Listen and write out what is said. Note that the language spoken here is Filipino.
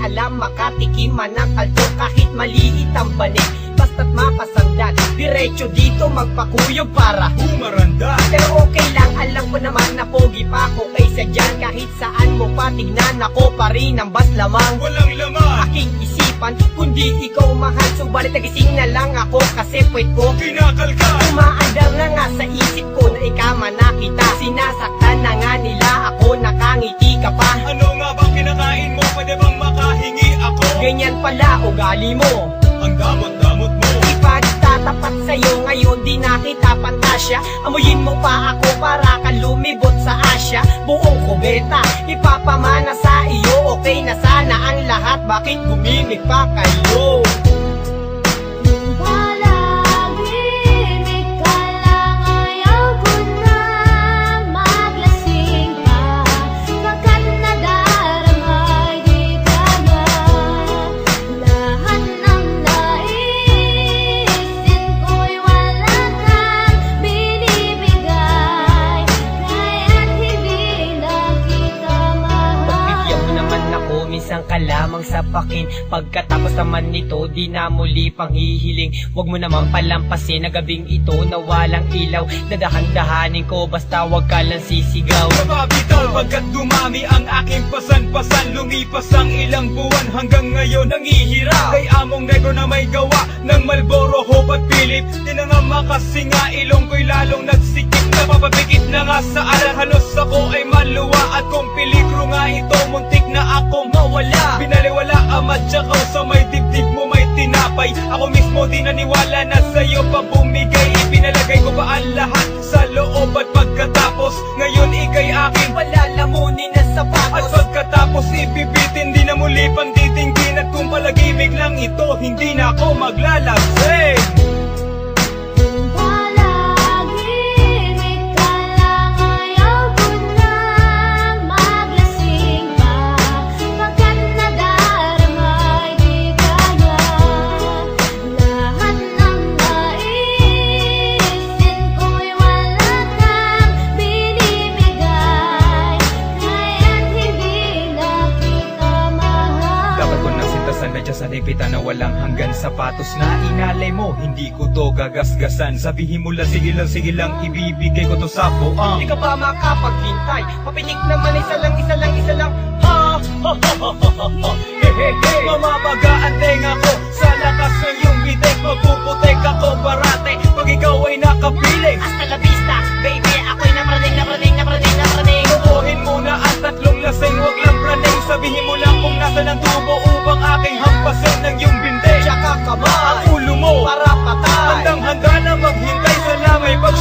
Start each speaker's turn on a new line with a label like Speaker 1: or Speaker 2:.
Speaker 1: alam makatikim man ng kaldo kahit maliit ang banig. Basta't mapasangdan, diretso dito magpakuyog para
Speaker 2: umaranda.
Speaker 1: Pero okay lang, alam ko naman na pogi pa ako kaysa dyan. Kahit saan mo patignan, ako pa rin ang bas lamang.
Speaker 2: Walang laman
Speaker 1: Aking isipan, kundi ikaw mahal. Subalit nagising na lang ako kasi puwet ko
Speaker 2: kinakalkal.
Speaker 1: umaandar na nga sa isip ko na ikama na kita. Sinasaktan na nga nila ako, nakangiti ka pa.
Speaker 2: Ano nga bang kinakain mo? Pwede bang makahingi ako?
Speaker 1: Ganyan pala ugali mo,
Speaker 2: Ang damot-damot mo.
Speaker 1: ipagtatapat sa'yo ngayon di na kita pantasya. Amuyin mo pa ako para ka lumibot sa Asya. Buong kubeta ipapamana sa iyo. Okay na sana ang lahat, bakit gumimik pa kayo?
Speaker 3: Palagimik ka lang, ayaw ko na maglasing pa. Pagkat nadaramay di kaya lahat ng naisin ko'y wala kang binibigay. Kaya't hindi na kita mahal.
Speaker 1: Pagbigyan mo naman ako, minsan ka lamang sapakin. Pagkatapos naman nito, di na muli pang hihiling. Huwag mo naman palampasin na gabing ito na walang ilaw. Dadahan-dahanin ko, basta wag ka lang sisigaw.
Speaker 2: Mababitaw pagkat dumami ang aking pasan-pasan. Lumipas ang ilang buwan hanggang ngayon nangihirap. Kay among negro na may gawa ng Marlboro, Hope at Philip. Di na nga makasinga, ilong ko'y lalong nagsikip. Napapabigit na nga sa aral, halos ako ay maluwa. At kung peligro nga ito, muntik na ako mawala. Binaliwala ang matsakaw sa may dibdib mo may tinapay. Ako mismo di naniwala na sa'yo pa bumigay. Ipinalagay ko pa ang lahat sa loob at pagkatapos ngayon ikay akin
Speaker 1: Palalamunin na
Speaker 2: at
Speaker 1: sapatos.
Speaker 2: pagkatapos ibibitin, di na muli pang titinggin. At kung palagimig lang ito, hindi na ako maglalasing.
Speaker 3: Palagimik ka lang, ayaw ko na maglasing pa. Pagkat nadaramay di kaya lahat ng naisin ko'y wala kang binibigay. Kaya't hindi na kita mahal.
Speaker 2: Dapat ko nang sintasan na dyan sa lipitan na walang hanggan. Sapatos na inalay mo, hindi ko to gagasgasan. Sabihin mo lang, sige lang, ibibigay ko to sa buang.
Speaker 1: Di ka ba makapaghintay? Papitik naman isa lang. Ha, ha, ha, ha, ha, ha, ha. Hehehe.
Speaker 2: Mamabaga ang tenga ko sa lakas ng iyong bitek. Magpuputek ako parate pag ikaw ay nakapiling.
Speaker 1: Hasta la vista, baby, ako'y napraning.
Speaker 2: Tubuhin muna ang tatlong lasing, wag lang praning. Sabihin mo lang kung nasan ang tubo upang aking hampasin ng iyong binte.
Speaker 1: Tsaka kamay,
Speaker 2: Ang ulo mo
Speaker 1: para patay.
Speaker 2: handang-handa na maghintay sa langay pag